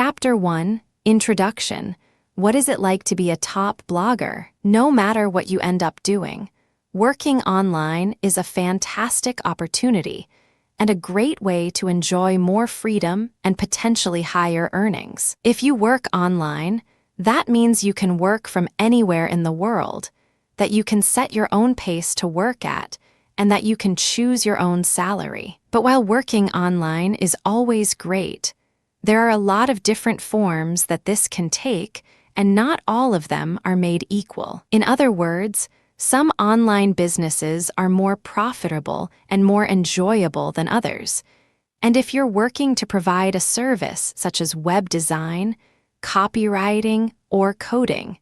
Chapter 1, Introduction. What is it like to be a top blogger? No matter what you end up doing, working online is a fantastic opportunity and a great way to enjoy more freedom and potentially higher earnings. If you work online, that means you can work from anywhere in the world, that you can set your own pace to work at, and that you can choose your own salary. But while working online is always great, there are a lot of different forms that this can take, and not all of them are made equal. In other words, some online businesses are more profitable and more enjoyable than others. And if you're working to provide a service such as web design, copywriting, or coding,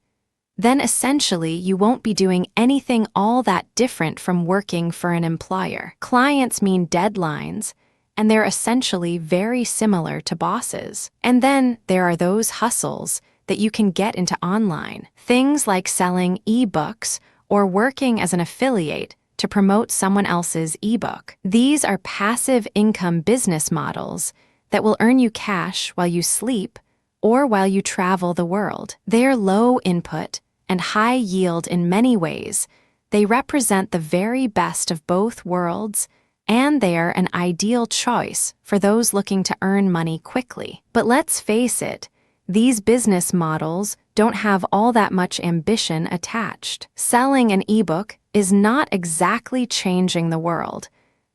then essentially you won't be doing anything all that different from working for an employer. Clients mean deadlines, and they're essentially very similar to bosses. And then there are those hustles that you can get into online. Things like selling ebooks or working as an affiliate to promote someone else's ebook. These are passive income business models that will earn you cash while you sleep or while you travel the world. They're low input and high yield in many ways. They represent the very best of both worlds, and they are an ideal choice for those looking to earn money quickly. But let's face it, these business models don't have all that much ambition attached. Selling an ebook is not exactly changing the world,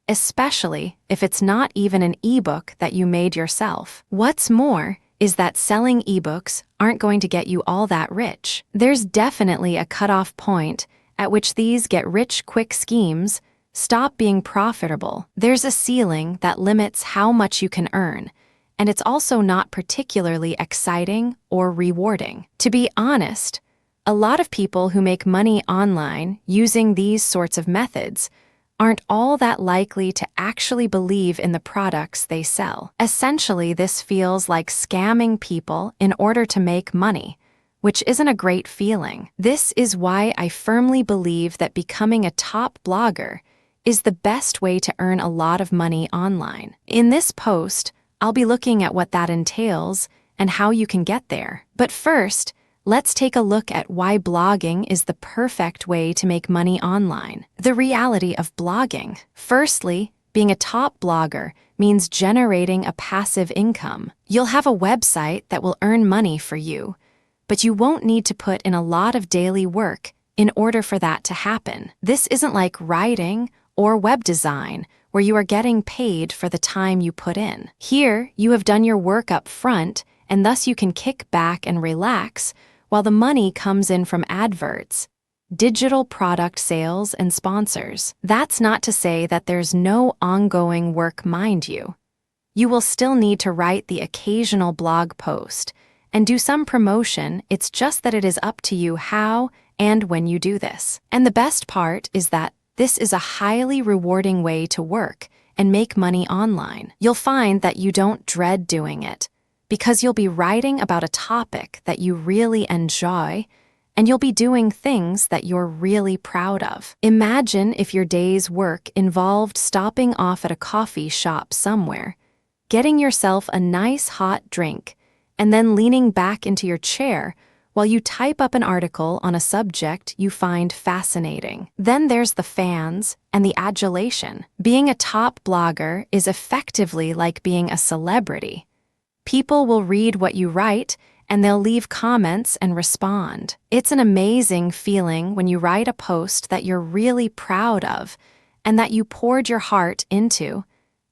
especially if it's not even an ebook that you made yourself. What's more is that selling ebooks aren't going to get you all that rich. There's definitely a cutoff point at which these get-rich-quick schemes stop being profitable. There's a ceiling that limits how much you can earn, and it's also not particularly exciting or rewarding. To be honest, a lot of people who make money online using these sorts of methods aren't all that likely to actually believe in the products they sell. Essentially, this feels like scamming people in order to make money, which isn't a great feeling. This is why I firmly believe that becoming a top blogger is the best way to earn a lot of money online. In this post, I'll be looking at what that entails and how you can get there. But first, let's take a look at why blogging is the perfect way to make money online. The reality of blogging. Firstly, being a top blogger means generating a passive income. You'll have a website that will earn money for you, but you won't need to put in a lot of daily work in order for that to happen. This isn't like writing or web design, where you are getting paid for the time you put in. Here, you have done your work up front, and thus you can kick back and relax while the money comes in from adverts, digital product sales, and sponsors. That's not to say that there's no ongoing work, mind you. You will still need to write the occasional blog post and do some promotion. It's just that it is up to you how and when you do this. And the best part is that this is a highly rewarding way to work and make money online. You'll find that you don't dread doing it, because you'll be writing about a topic that you really enjoy, and you'll be doing things that you're really proud of. Imagine if your day's work involved stopping off at a coffee shop somewhere, getting yourself a nice hot drink, and then leaning back into your chair while you type up an article on a subject you find fascinating. Then there's the fans and the adulation. Being a top blogger is effectively like being a celebrity. People will read what you write, and they'll leave comments and respond. It's an amazing feeling when you write a post that you're really proud of and that you poured your heart into,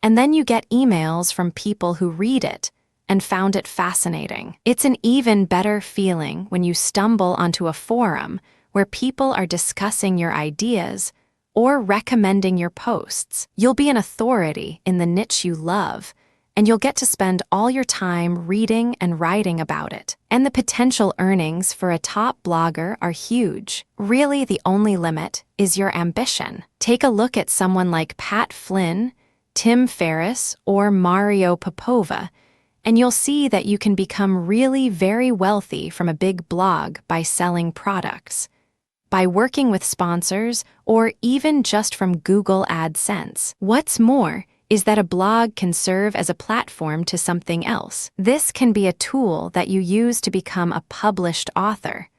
and then you get emails from people who read it and found it fascinating. It's an even better feeling when you stumble onto a forum where people are discussing your ideas or recommending your posts. You'll be an authority in the niche you love, and you'll get to spend all your time reading and writing about it. And the potential earnings for a top blogger are huge. Really, the only limit is your ambition. Take a look at someone like Pat Flynn, Tim Ferriss, or Mario Popova, and you'll see that you can become really very wealthy from a big blog by selling products, by working with sponsors, or even just from Google AdSense. What's more is that a blog can serve as a platform to something else. This can be a tool that you use to become a published author,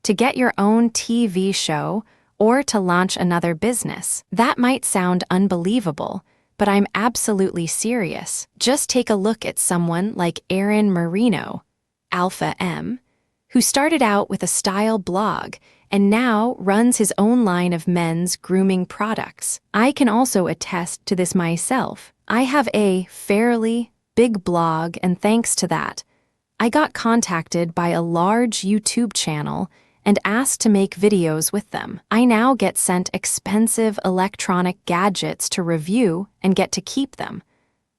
to get your own TV show, or to launch another business. That might sound unbelievable, but I'm absolutely serious. Just take a look at someone like Aaron Marino, Alpha M, who started out with a style blog and now runs his own line of men's grooming products. I can also attest to this myself. I have a fairly big blog, and thanks to that, I got contacted by a large YouTube channel and asked to make videos with them. I now get sent expensive electronic gadgets to review and get to keep them,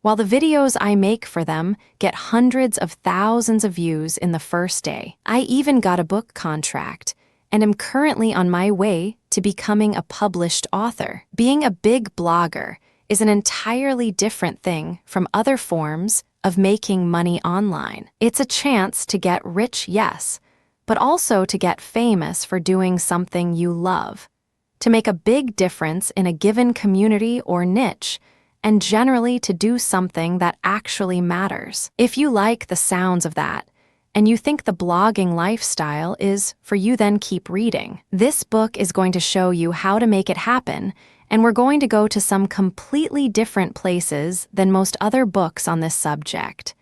while the videos I make for them get hundreds of thousands of views in the first day. I even got a book contract and am currently on my way to becoming a published author. Being a big blogger is an entirely different thing from other forms of making money online. It's a chance to get rich, yes, but also to get famous for doing something you love, to make a big difference in a given community or niche, and generally to do something that actually matters. If you like the sounds of that, and you think the blogging lifestyle is for you, then keep reading. This book is going to show you how to make it happen, and we're going to go to some completely different places than most other books on this subject.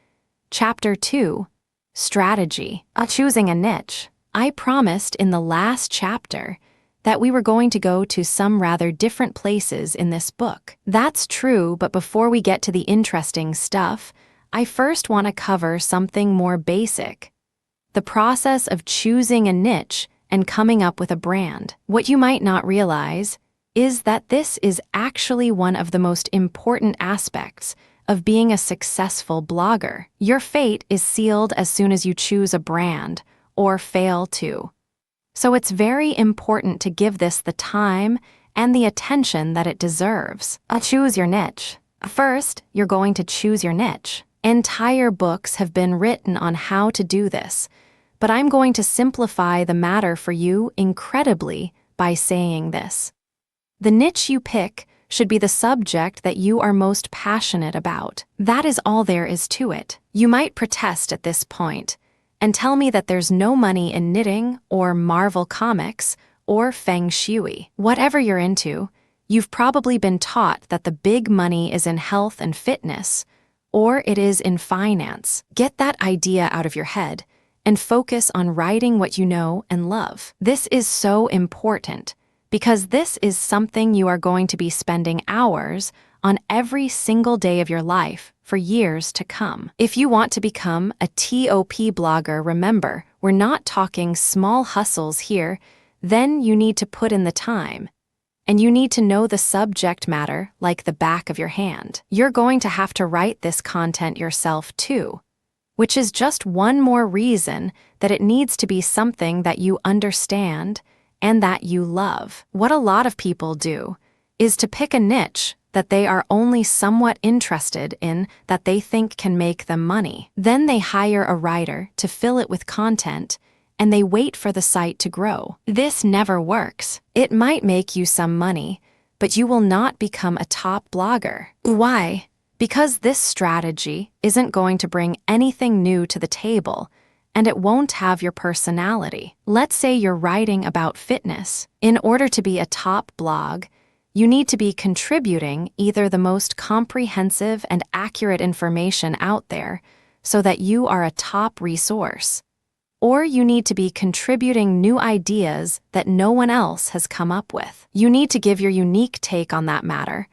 Chapter 2, Strategy. Choosing a niche. I promised in the last chapter that we were going to go to some rather different places in this book. That's true, but before we get to the interesting stuff, I first want to cover something more basic: the process of choosing a niche and coming up with a brand. What you might not realize is that this is actually one of the most important aspects of being a successful blogger. Your fate is sealed as soon as you choose a brand or fail to. So it's very important to give this the time and the attention that it deserves. Choose your niche. First, you're going to choose your niche. Entire books have been written on how to do this, but I'm going to simplify the matter for you incredibly by saying this. The niche you pick should be the subject that you are most passionate about. That is all there is to it. You might protest at this point and tell me that there's no money in knitting or Marvel Comics or Feng Shui. Whatever you're into, you've probably been taught that the big money is in health and fitness, or it is in finance. Get that idea out of your head and focus on writing what you know and love. This is so important because this is something you are going to be spending hours on every single day of your life for years to come. If you want to become a TOP blogger, remember, we're not talking small hustles here. Then you need to put in the time. And you need to know the subject matter like the back of your hand. You're going to have to write this content yourself too, which is just one more reason that it needs to be something that you understand and that you love. What a lot of people do is to pick a niche that they are only somewhat interested in that they think can make them money. Then they hire a writer to fill it with content, and they wait for the site to grow. This never works. It might make you some money, but you will not become a top blogger. Why? Because this strategy isn't going to bring anything new to the table, and it won't have your personality. Let's say you're writing about fitness. In order to be a top blog, you need to be contributing either the most comprehensive and accurate information out there so that you are a top resource, or you need to be contributing new ideas that no one else has come up with. You need to give your unique take on that matter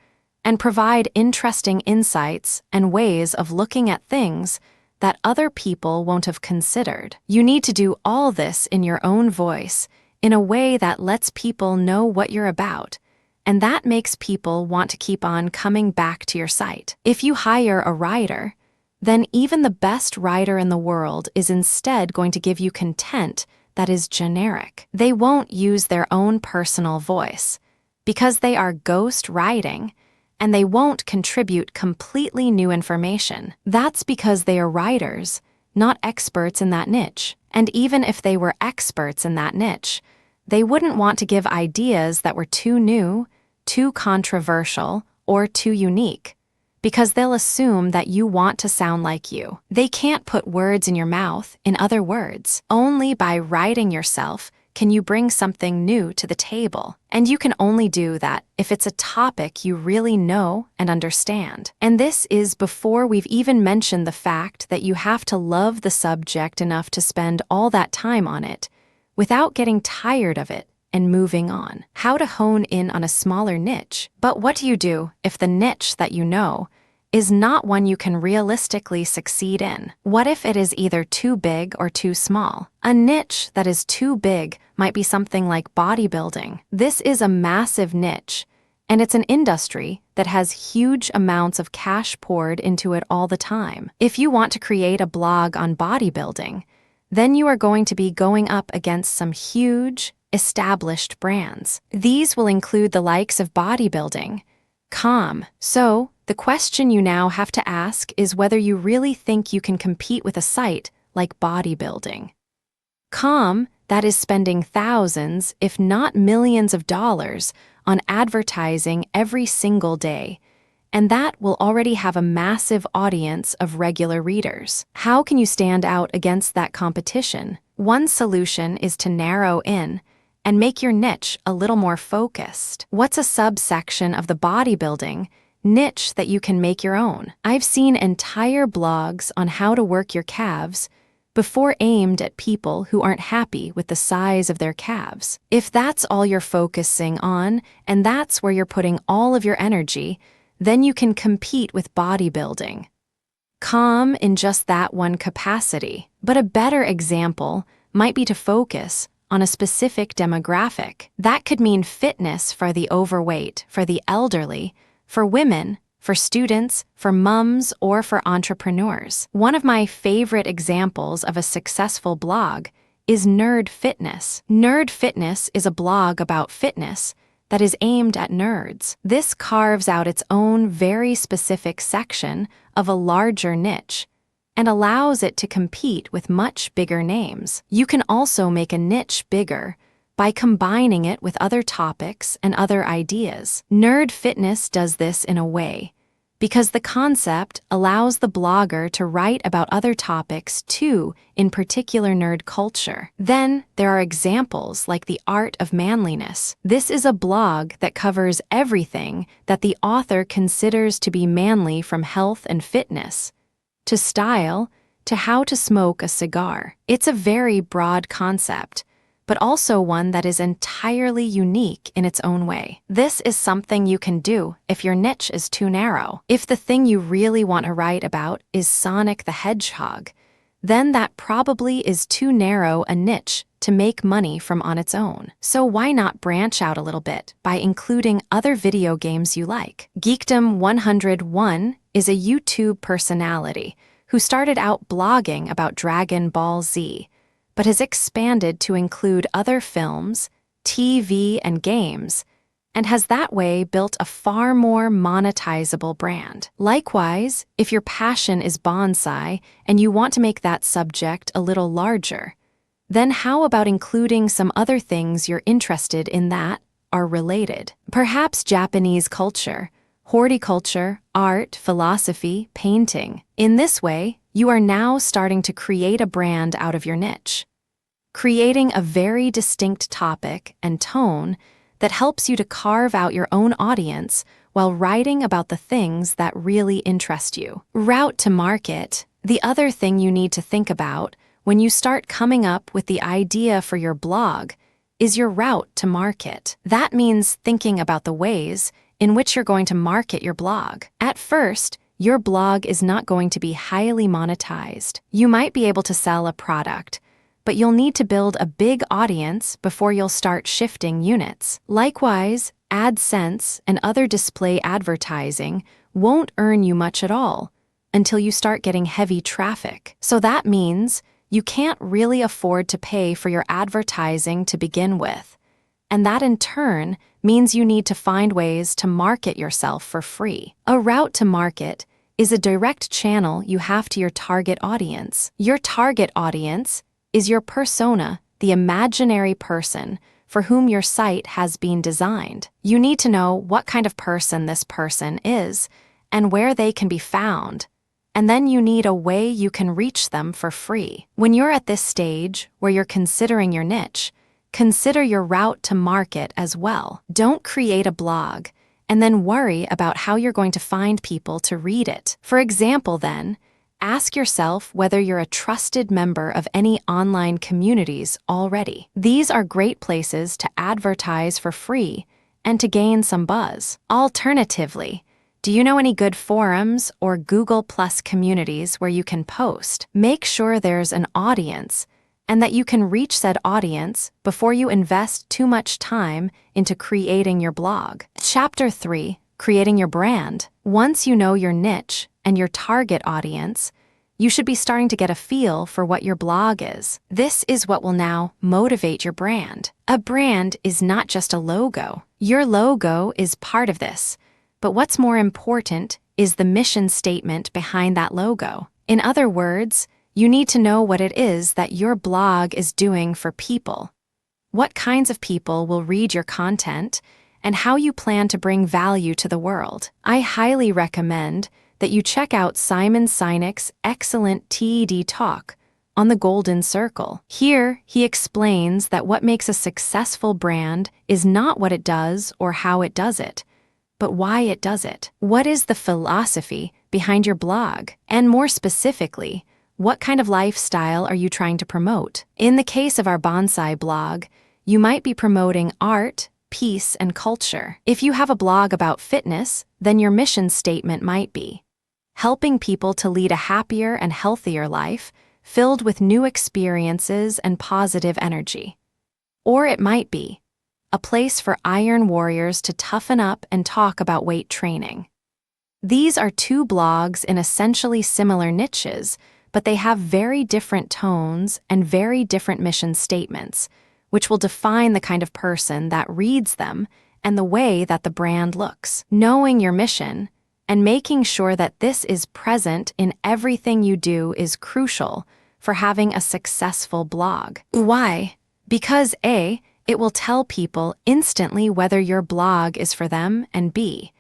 and provide interesting insights and ways of looking at things that other people won't have considered. You need to do all this in your own voice in a way that lets people know what you're about, and that makes people want to keep on coming back to your site. If you hire a writer, then even the best writer in the world is instead going to give you content that is generic. They won't use their own personal voice because they are ghost writing, and they won't contribute completely new information. That's because they are writers, not experts in that niche. And even if they were experts in that niche, they wouldn't want to give ideas that were too new, too controversial, or too unique, because they'll assume that you want to sound like you. They can't put words in your mouth, in other words. Only by writing yourself can you bring something new to the table. And you can only do that if it's a topic you really know and understand. And this is before we've even mentioned the fact that you have to love the subject enough to spend all that time on it without getting tired of it and moving on. How to hone in on a smaller niche. But what do you do if the niche that you know is not one you can realistically succeed in? What if it is either too big or too small? A niche that is too big might be something like bodybuilding. This is a massive niche, and it's an industry that has huge amounts of cash poured into it all the time. If you want to create a blog on bodybuilding, then you are going to be going up against some huge, established brands. These will include the likes of bodybuilding.com. So, the question you now have to ask is whether you really think you can compete with a site like bodybuilding.com that is spending thousands, if not millions of dollars on advertising every single day, and that will already have a massive audience of regular readers. How can you stand out against that competition? One solution is to narrow in and make your niche a little more focused. What's a subsection of the bodybuilding niche that you can make your own? I've seen entire blogs on how to work your calves before aimed at people who aren't happy with the size of their calves. If that's all you're focusing on and that's where you're putting all of your energy, then you can compete with bodybuilding.com in just that one capacity. But a better example might be to focus on a specific demographic. That could mean fitness for the overweight, for the elderly, for women, for students, for mums, or for entrepreneurs. One of my favorite examples of a successful blog is Nerd Fitness. Nerd Fitness is a blog about fitness that is aimed at nerds. This carves out its own very specific section of a larger niche and allows it to compete with much bigger names. You can also make a niche bigger by combining it with other topics and other ideas. Nerd Fitness does this in a way because the concept allows the blogger to write about other topics too, in particular nerd culture. Then there are examples like The Art of Manliness. This is a blog that covers everything that the author considers to be manly, from health and fitness to style to how to smoke a cigar. It's a very broad concept, but also one that is entirely unique in its own way. This is something you can do if your niche is too narrow. If the thing you really want to write about is Sonic the Hedgehog, then that probably is too narrow a niche to make money from on its own. So why not branch out a little bit by including other video games you like? Geekdom 101 is a YouTube personality who started out blogging about Dragon Ball Z, but has expanded to include other films, TV, and games, and has that way built a far more monetizable brand. Likewise, if your passion is bonsai and you want to make that subject a little larger, then how about including some other things you're interested in that are related? Perhaps Japanese culture, horticulture, art, philosophy, painting. In this way, you are now starting to create a brand out of your niche, creating a very distinct topic and tone that helps you to carve out your own audience while writing about the things that really interest you. Route to market. The other thing you need to think about when you start coming up with the idea for your blog is your route to market. That means thinking about the ways in which you're going to market your blog. At first, your blog is not going to be highly monetized. You might be able to sell a product, but you'll need to build a big audience before you'll start shifting units. Likewise, AdSense and other display advertising won't earn you much at all until you start getting heavy traffic. So that means you can't really afford to pay for your advertising to begin with. And that in turn means you need to find ways to market yourself for free. A route to market is a direct channel you have to your target audience. Your target audience is your persona, the imaginary person for whom your site has been designed. You need to know what kind of person this person is and where they can be found. And then you need a way you can reach them for free. When you're at this stage where you're considering your niche, consider your route to market as well. Don't create a blog and then worry about how you're going to find people to read it. For example, then, ask yourself whether you're a trusted member of any online communities already. These are great places to advertise for free and to gain some buzz. Alternatively, do you know any good forums or Google+ communities where you can post? Make sure there's an audience and that you can reach said audience before you invest too much time into creating your blog. Chapter 3, Creating Your Brand. Once you know your niche and your target audience, you should be starting to get a feel for what your blog is. This is what will now motivate your brand. A brand is not just a logo. Your logo is part of this. But what's more important is the mission statement behind that logo. In other words, you need to know what it is that your blog is doing for people, what kinds of people will read your content, and how you plan to bring value to the world. I highly recommend that you check out Simon Sinek's excellent TED talk on the Golden Circle. Here, he explains that what makes a successful brand is not what it does or how it does it, but why it does it. What is the philosophy behind your blog? And more specifically, what kind of lifestyle are you trying to promote? In the case of our bonsai blog, you might be promoting art, peace, and culture. If you have a blog about fitness, then your mission statement might be helping people to lead a happier and healthier life, filled with new experiences and positive energy. Or it might be a place for iron warriors to toughen up and talk about weight training. These are two blogs in essentially similar niches, but they have very different tones and very different mission statements, which will define the kind of person that reads them and the way that the brand looks. Knowing your mission and making sure that this is present in everything you do is crucial for having a successful blog. Why? Because A, it will tell people instantly whether your blog is for them, and B,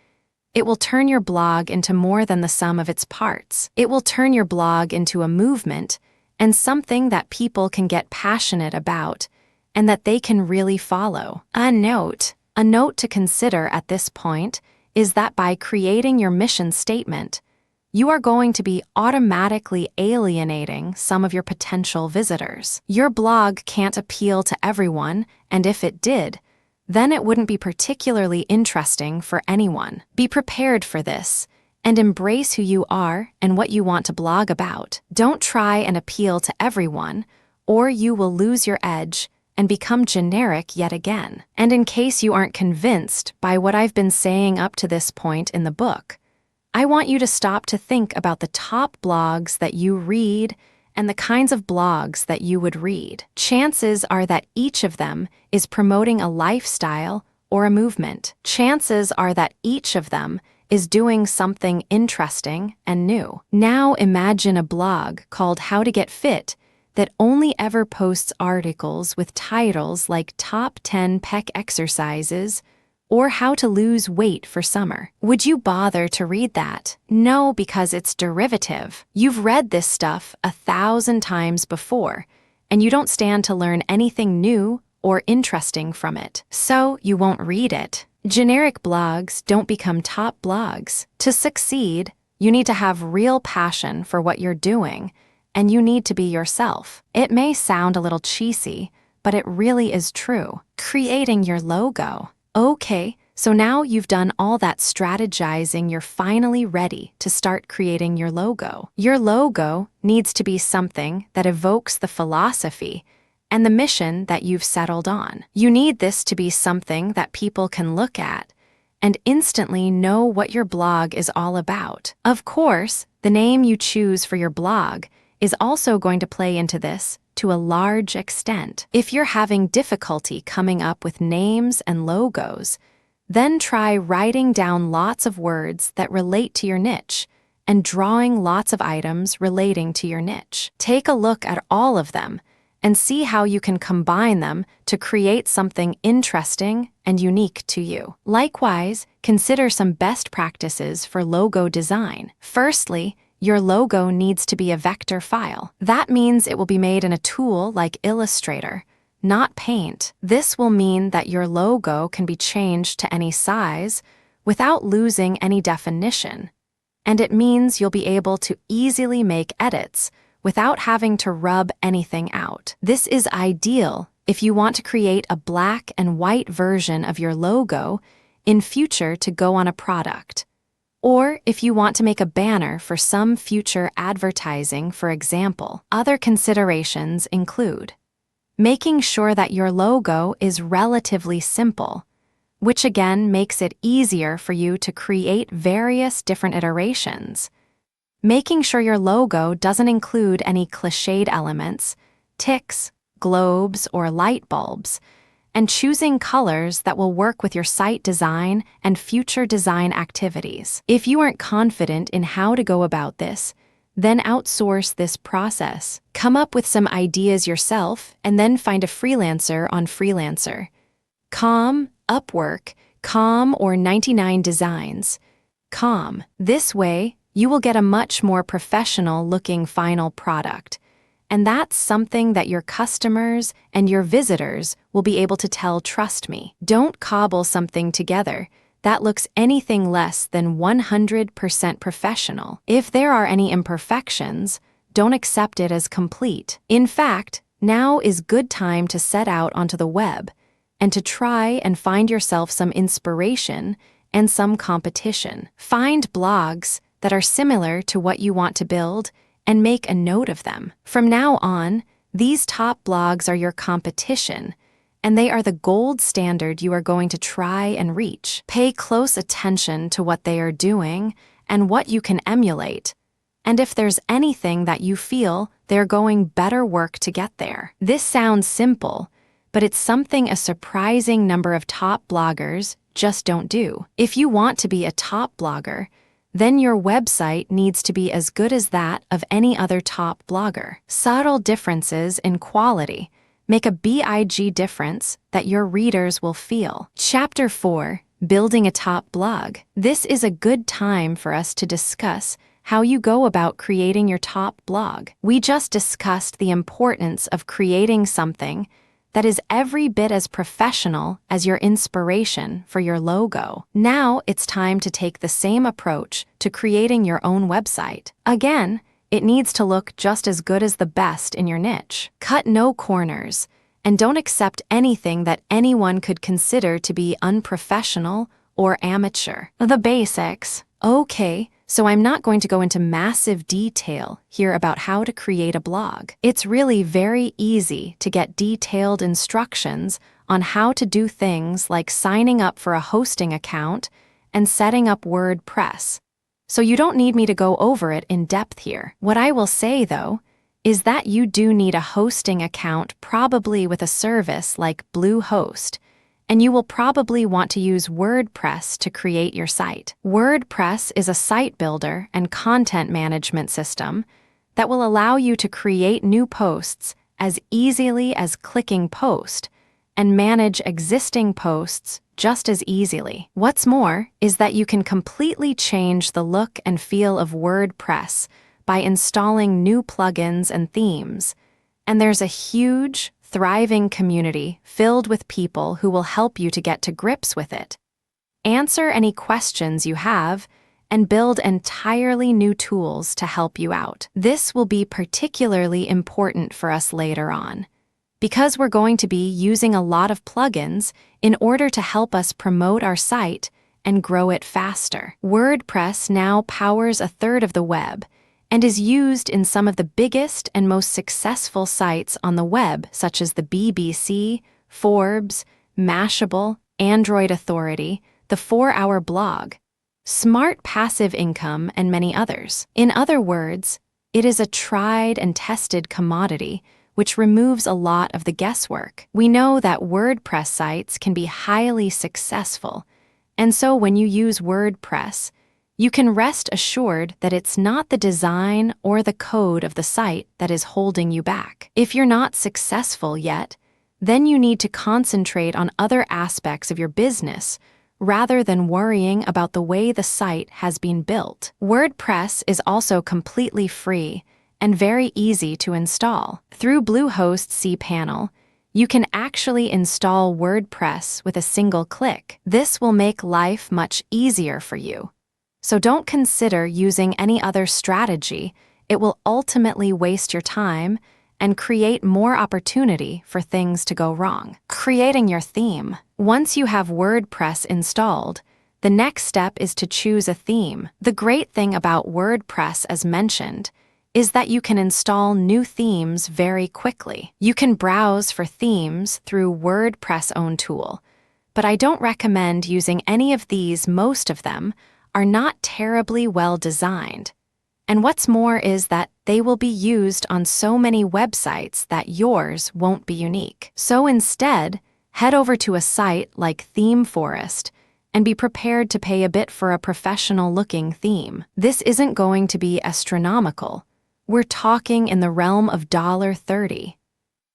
it will turn your blog into more than the sum of its parts. It will turn your blog into a movement and something that people can get passionate about and that they can really follow. A note to consider at this point is that by creating your mission statement, you are going to be automatically alienating some of your potential visitors. Your blog can't appeal to everyone, and if it did, then it wouldn't be particularly interesting for anyone. Be prepared for this, and embrace who you are and what you want to blog about. Don't try and appeal to everyone, or you will lose your edge and become generic yet again. And in case you aren't convinced by what I've been saying up to this point in the book, I want you to stop to think about the top blogs that you read and the kinds of blogs that you would read. Chances are that each of them is promoting a lifestyle or a movement. Chances are that each of them is doing something interesting and new. Now imagine a blog called How to Get Fit that only ever posts articles with titles like Top 10 Pec Exercises or How to Lose Weight for Summer. Would you bother to read that? No, because it's derivative. You've read this stuff 1,000 times before, and you don't stand to learn anything new or interesting from it, so you won't read it. Generic blogs don't become top blogs. To succeed, you need to have real passion for what you're doing, and you need to be yourself. It may sound a little cheesy, but it really is true. Creating your logo. Okay, so now you've done all that strategizing, you're finally ready to start creating your logo. Your logo needs to be something that evokes the philosophy and the mission that you've settled on. You need this to be something that people can look at and instantly know what your blog is all about. Of course, the name you choose for your blog is also going to play into this to a large extent. If you're having difficulty coming up with names and logos, then try writing down lots of words that relate to your niche and drawing lots of items relating to your niche. Take a look at all of them and see how you can combine them to create something interesting and unique to you. Likewise, consider some best practices for logo design. Firstly, your logo needs to be a vector file. That means it will be made in a tool like Illustrator, not Paint. This will mean that your logo can be changed to any size without losing any definition. And it means you'll be able to easily make edits without having to rub anything out. This is ideal if you want to create a black and white version of your logo in future to go on a product. Or if you want to make a banner for some future advertising, for example. Other considerations include making sure that your logo is relatively simple, which again makes it easier for you to create various different iterations. Making sure your logo doesn't include any cliched elements, ticks, globes, or light bulbs, and choosing colors that will work with your site design and future design activities. If you aren't confident in how to go about this, then outsource this process. Come up with some ideas yourself and then find a freelancer on Freelancer.com, Upwork.com, or 99 Designs.com. This way, you will get a much more professional-looking final product. And that's something that your customers and your visitors will be able to tell, trust me. Don't cobble something together that looks anything less than 100% professional. If there are any imperfections, don't accept it as complete. In fact, now is good time to set out onto the web and to try and find yourself some inspiration and some competition. Find blogs that are similar to what you want to build and make a note of them. From now on, these top blogs are your competition, and they are the gold standard you are going to try and reach. Pay close attention to what they are doing and what you can emulate, and if there's anything that you feel they're going better work to get there. This sounds simple, but it's something a surprising number of top bloggers just don't do. If you want to be a top blogger, then your website needs to be as good as that of any other top blogger. Subtle differences in quality make a big difference that your readers will feel. Chapter 4, Building a Top Blog. This is a good time for us to discuss how you go about creating your top blog. We just discussed the importance of creating something that is every bit as professional as your inspiration for your logo. Now it's time to take the same approach to creating your own website. Again, it needs to look just as good as the best in your niche. Cut no corners, and don't accept anything that anyone could consider to be unprofessional or amateur. The basics. Okay, so I'm not going to go into massive detail here about how to create a blog. It's really very easy to get detailed instructions on how to do things like signing up for a hosting account and setting up WordPress. So you don't need me to go over it in depth here. What I will say, though, is that you do need a hosting account, probably with a service like Bluehost, and you will probably want to use WordPress to create your site. WordPress is a site builder and content management system that will allow you to create new posts as easily as clicking post and manage existing posts just as easily. What's more is that you can completely change the look and feel of WordPress by installing new plugins and themes. And there's a huge, thriving community filled with people who will help you to get to grips with it. Answer any questions you have and build entirely new tools to help you out. This will be particularly important for us later on, because we're going to be using a lot of plugins in order to help us promote our site and grow it faster. WordPress now powers a third of the web and is used in some of the biggest and most successful sites on the web, such as the BBC, Forbes, Mashable, Android Authority, the 4-Hour Blog, Smart Passive Income, and many others. In other words, it is a tried and tested commodity which removes a lot of the guesswork. We know that WordPress sites can be highly successful, and so when you use WordPress, You can rest assured that it's not the design or the code of the site that is holding you back. If you're not successful yet, then you need to concentrate on other aspects of your business rather than worrying about the way the site has been built. WordPress is also completely free and very easy to install. Through Bluehost's cPanel, you can actually install WordPress with a single click. This will make life much easier for you. So don't consider using any other strategy. It will ultimately waste your time and create more opportunity for things to go wrong. Creating your theme. Once you have WordPress installed, the next step is to choose a theme. The great thing about WordPress, as mentioned, is that you can install new themes very quickly. You can browse for themes through WordPress' own tool, but I don't recommend using any of these. Most of them are not terribly well designed. And what's more is that they will be used on so many websites that yours won't be unique. So instead, head over to a site like ThemeForest and be prepared to pay a bit for a professional-looking theme. This isn't going to be astronomical. We're talking in the realm of $30.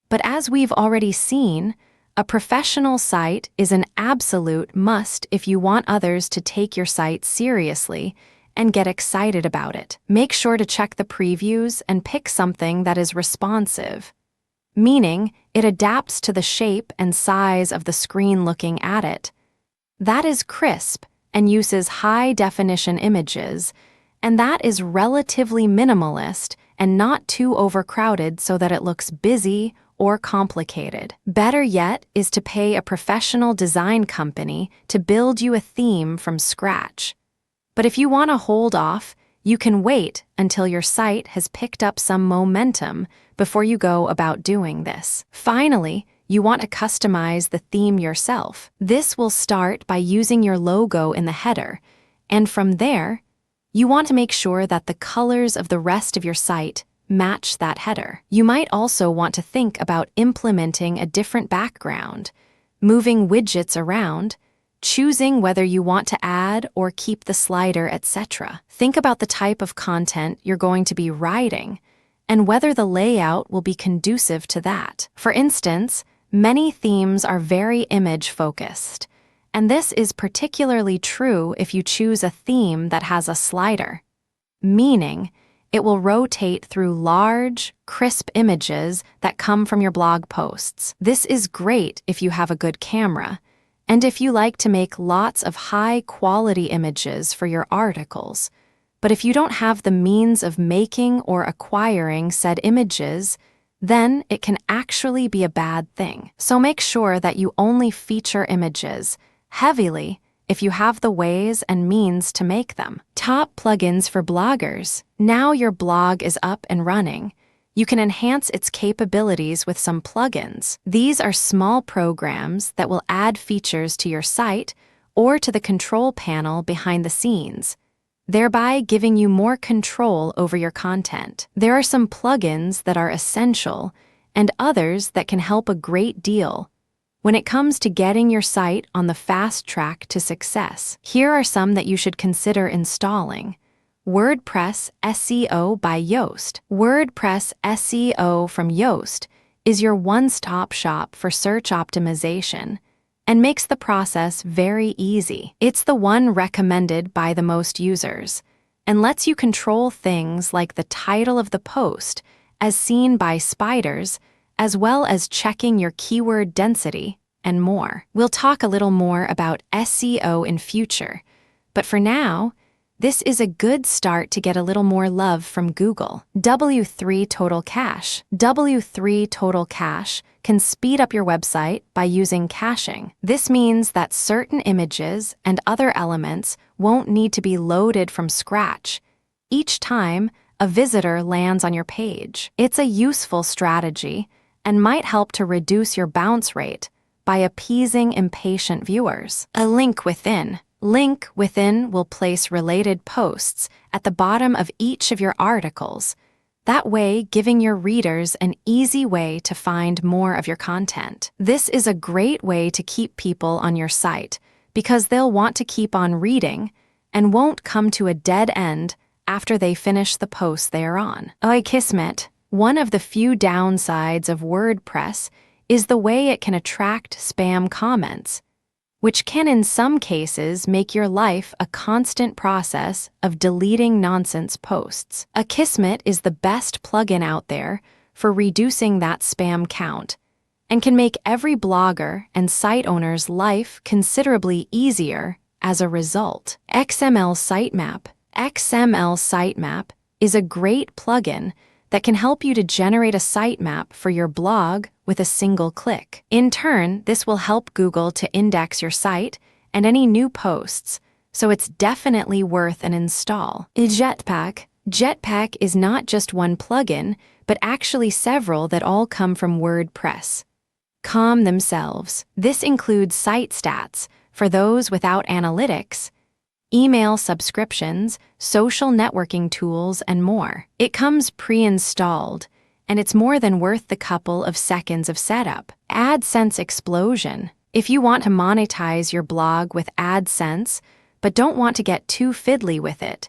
But as we've already seen, a professional site is an absolute must if you want others to take your site seriously and get excited about it. Make sure to check the previews and pick something that is responsive, meaning it adapts to the shape and size of the screen looking at it. That is crisp and uses high-definition images, and that is relatively minimalist and not too overcrowded so that it looks busy or complicated. Better yet is to pay a professional design company to build you a theme from scratch. But if you want to hold off, you can wait until your site has picked up some momentum before you go about doing this. Finally, you want to customize the theme yourself. This will start by using your logo in the header, and from there, you want to make sure that the colors of the rest of your site match that header. You might also want to think about implementing a different background, moving widgets around, choosing whether you want to add or keep the slider, etc. Think about the type of content you're going to be writing and whether the layout will be conducive to that. For instance, many themes are very image-focused, and this is particularly true if you choose a theme that has a slider, meaning it will rotate through large, crisp images that come from your blog posts. This is great if you have a good camera, and if you like to make lots of high-quality images for your articles. But if you don't have the means of making or acquiring said images, then it can actually be a bad thing. So make sure that you only feature images heavily if you have the ways and means to make them. Top plugins for bloggers. Now your blog is up and running. You can enhance its capabilities with some plugins. These are small programs that will add features to your site or to the control panel behind the scenes, thereby giving you more control over your content. There are some plugins that are essential and others that can help a great deal when it comes to getting your site on the fast track to success. Here are some that you should consider installing. WordPress SEO by Yoast. WordPress SEO from Yoast is your one-stop shop for search optimization and makes the process very easy. It's the one recommended by the most users and lets you control things like the title of the post as seen by spiders, as well as checking your keyword density and more. We'll talk a little more about SEO in future, but for now, this is a good start to get a little more love from Google. W3 Total Cache. W3 Total Cache can speed up your website by using caching. This means that certain images and other elements won't need to be loaded from scratch each time a visitor lands on your page. It's a useful strategy and might help to reduce your bounce rate by appeasing impatient viewers. A link within. Link within will place related posts at the bottom of each of your articles, that way giving your readers an easy way to find more of your content. This is a great way to keep people on your site because they'll want to keep on reading, and won't come to a dead end after they finish the post they are on. Kismet, one of the few downsides of WordPress is the way it can attract spam comments, which can in some cases make your life a constant process of deleting nonsense posts. Kismet is the best plugin out there for reducing that spam count and can make every blogger and site owner's life considerably easier as a result. XML Sitemap is a great plugin that can help you to generate a sitemap for your blog with a single click. In turn, this will help Google to index your site and any new posts, so it's definitely worth an install. Jetpack is not just one plugin, but actually several that all come from WordPress. Themselves. This includes site stats for those without analytics, email subscriptions, social networking tools, and more. It comes pre-installed, and it's more than worth the couple of seconds of setup. AdSense Explosion. If you want to monetize your blog with AdSense, but don't want to get too fiddly with it,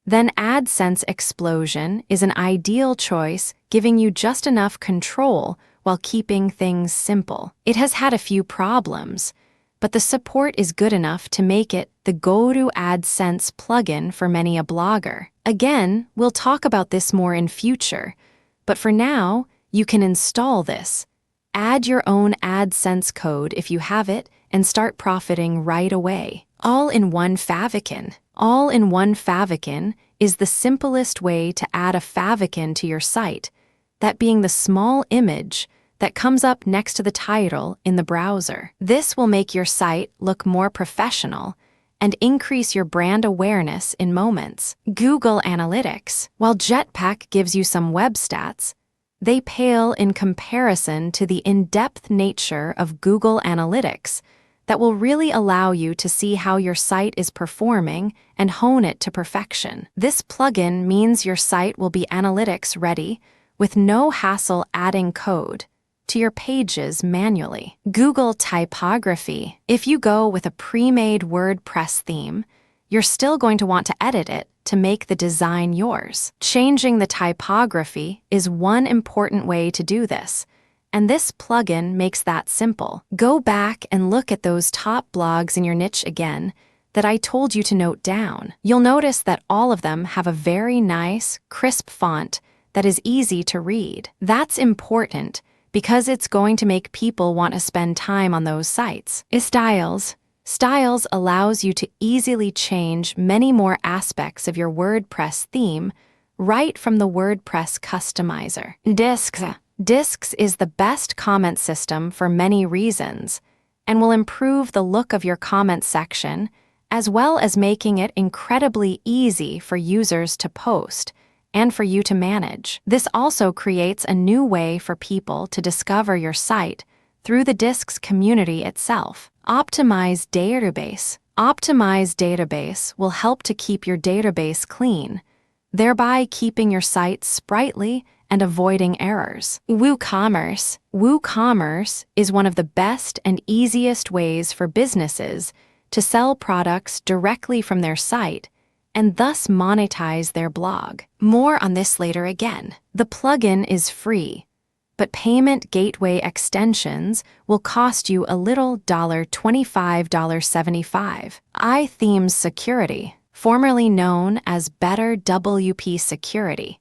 then AdSense Explosion is an ideal choice, giving you just enough control while keeping things simple. It has had a few problems, but the support is good enough to make it the go-to AdSense plugin for many a blogger. Again, we'll talk about this more in future, but for now, you can install this. Add your own AdSense code if you have it and start profiting right away. All-in-one favicon. All-in-one favicon is the simplest way to add a favicon to your site, that being the small image that comes up next to the title in the browser. This will make your site look more professional and increase your brand awareness in moments. Google Analytics. While Jetpack gives you some web stats, they pale in comparison to the in-depth nature of Google Analytics that will really allow you to see how your site is performing and hone it to perfection. This plugin means your site will be analytics ready with no hassle adding code to your pages manually. Google Typography. If you go with a pre-made WordPress theme, you're still going to want to edit it to make the design yours. Changing the typography is one important way to do this, and this plugin makes that simple. Go back and look at those top blogs in your niche again that I told you to note down. You'll notice that all of them have a very nice, crisp font that is easy to read. That's important because it's going to make people want to spend time on those sites. Styles allows you to easily change many more aspects of your WordPress theme right from the WordPress customizer. Discs is the best comment system for many reasons and will improve the look of your comment section as well as making it incredibly easy for users to post and for you to manage. This also creates a new way for people to discover your site through the Discs community itself. Optimized database will help to keep your database clean, thereby keeping your site sprightly and avoiding errors. WooCommerce is one of the best and easiest ways for businesses to sell products directly from their site and thus monetize their blog. More on this later again. The plugin is free, but payment gateway extensions will cost you a little $25.75. iThemes Security, formerly known as Better WP Security.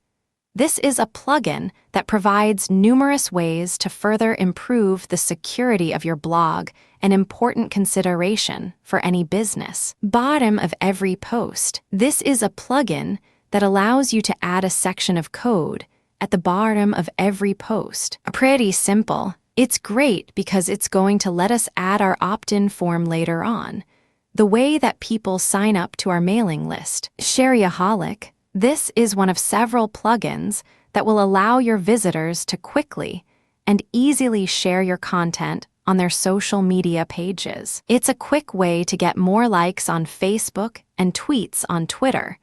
This is a plugin that provides numerous ways to further improve the security of your blog, an important consideration for any business. Bottom of every post. This is a plugin that allows you to add a section of code at the bottom of every post. Pretty simple. It's great because it's going to let us add our opt-in form later on, the way that people sign up to our mailing list. Shareaholic. This is one of several plugins that will allow your visitors to quickly and easily share your content on their social media pages. It's a quick way to get more likes on Facebook and tweets on Twitter,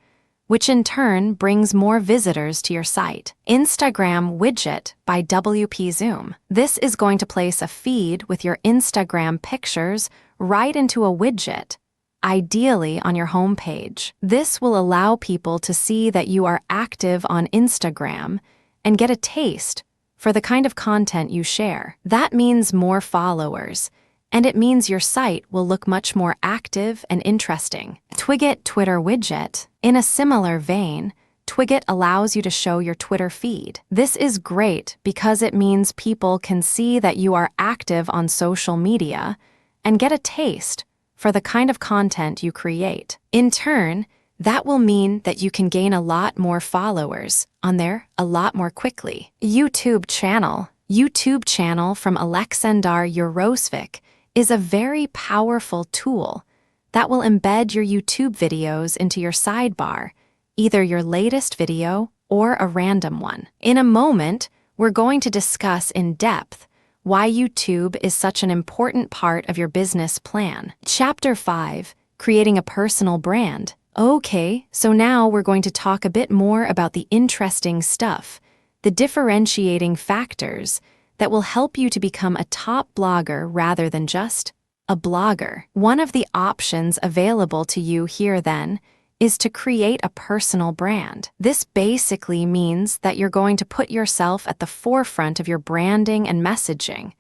which in turn brings more visitors to your site. Instagram Widget by WP Zoom. This is going to place a feed with your Instagram pictures right into a widget, ideally on your homepage. This will allow people to see that you are active on Instagram and get a taste for the kind of content you share. That means more followers, and it means your site will look much more active and interesting. Twigget Twitter widget. In a similar vein, Twigget allows you to show your Twitter feed. This is great because it means people can see that you are active on social media and get a taste for the kind of content you create. In turn, that will mean that you can gain a lot more followers on there a lot more quickly. YouTube channel. YouTube channel from Aleksandar Urosvik is a very powerful tool that will embed your YouTube videos into your sidebar, either your latest video or a random one. In a moment, we're going to discuss in depth why YouTube is such an important part of your business plan. Chapter 5, Creating a Personal Brand. Okay, so now we're going to talk a bit more about the interesting stuff, the differentiating factors that will help you to become a top blogger rather than just a blogger. One of the options available to you here then is to create a personal brand. This basically means that you're going to put yourself at the forefront of your branding and messaging,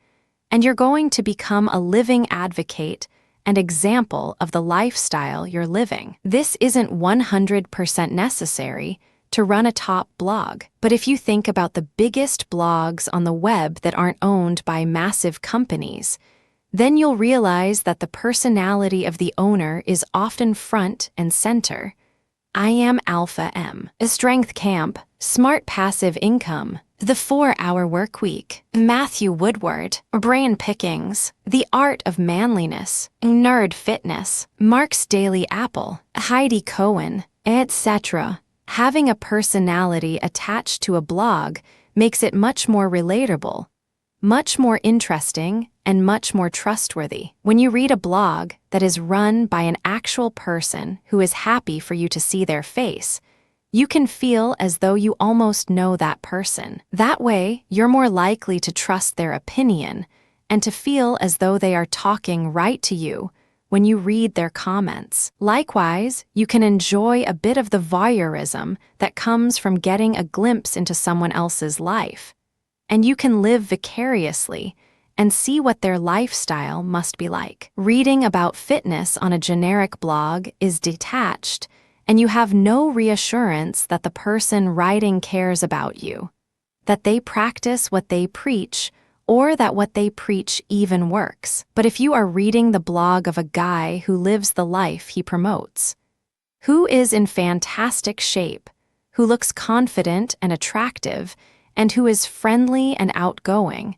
and you're going to become a living advocate and example of the lifestyle you're living. This isn't 100% necessary to run a top blog, but if you think about the biggest blogs on the web that aren't owned by massive companies, then you'll realize that the personality of the owner is often front and center. I am Alpha M. A Strength Camp, Smart Passive Income, The 4-Hour Workweek, Matthew Woodward, Brain Pickings, The Art of Manliness, Nerd Fitness, Mark's Daily Apple, Heidi Cohen, etc. Having a personality attached to a blog makes it much more relatable, much more interesting, and much more trustworthy. When you read a blog that is run by an actual person who is happy for you to see their face, you can feel as though you almost know that person. That way, you're more likely to trust their opinion and to feel as though they are talking right to you when you read their comments. Likewise, you can enjoy a bit of the voyeurism that comes from getting a glimpse into someone else's life, and you can live vicariously and see what their lifestyle must be like. Reading about fitness on a generic blog is detached, and you have no reassurance that the person writing cares about you, that they practice what they preach, or that what they preach even works. But if you are reading the blog of a guy who lives the life he promotes, who is in fantastic shape, who looks confident and attractive, and who is friendly and outgoing,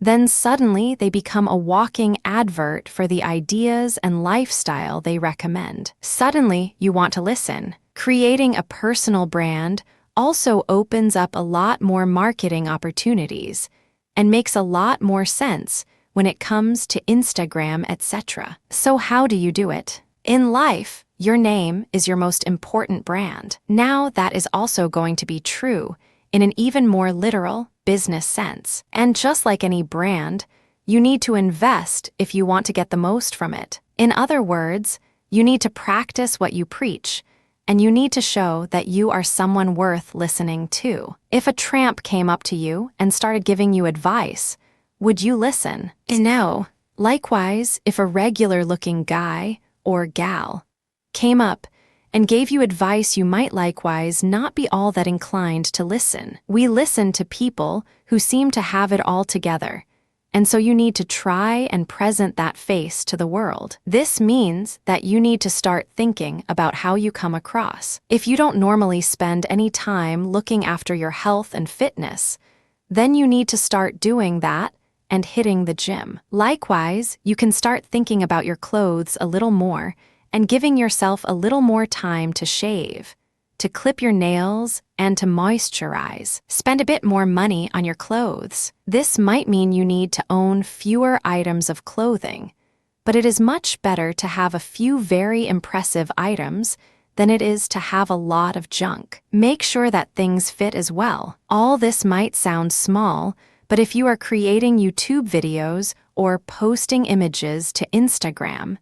then suddenly they become a walking advert for the ideas and lifestyle they recommend. Suddenly, you want to listen. Creating a personal brand also opens up a lot more marketing opportunities and makes a lot more sense when it comes to Instagram, etc. So how do you do it? In life, your name is your most important brand. Now that is also going to be true in an even more literal business sense. And just like any brand, you need to invest if you want to get the most from it. In other words, you need to practice what you preach, and you need to show that you are someone worth listening to. If a tramp came up to you and started giving you advice, would you listen? No. Likewise, if a regular-looking guy or gal came up and gave you advice, you might likewise not be all that inclined to listen. We listen to people who seem to have it all together, and so you need to try and present that face to the world. This means that you need to start thinking about how you come across. If you don't normally spend any time looking after your health and fitness, then you need to start doing that and hitting the gym. Likewise, you can start thinking about your clothes a little more and giving yourself a little more time to shave, to clip your nails, and to moisturize. Spend a bit more money on your clothes. This might mean you need to own fewer items of clothing, but it is much better to have a few very impressive items than it is to have a lot of junk. Make sure that things fit as well. All this might sound small, but if you are creating YouTube videos or posting images to Instagram,